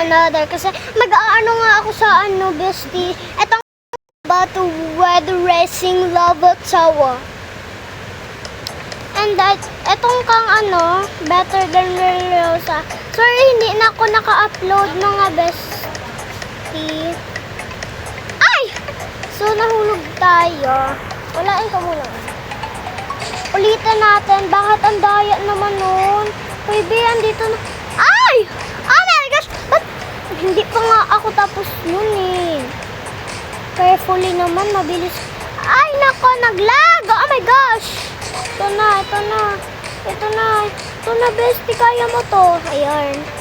another. Kasi mag-aano nga ako sa bestie. Etong about to weather racing lava tower. And that, etong kang better than Rosa. Sorry, hindi na ako naka-upload mga bestie. Ay! So, nahulog tayo. Walain ka muna. Ulitin natin. Bakit ang daya naman nun? Baby, andito na. Ay! Oh my gosh! Ba't hindi pa nga ako tapos yun eh. Carefully naman, mabilis. Ay, nako, naglag! Oh my gosh! Ito na, bestie, kaya mo to. Ayan.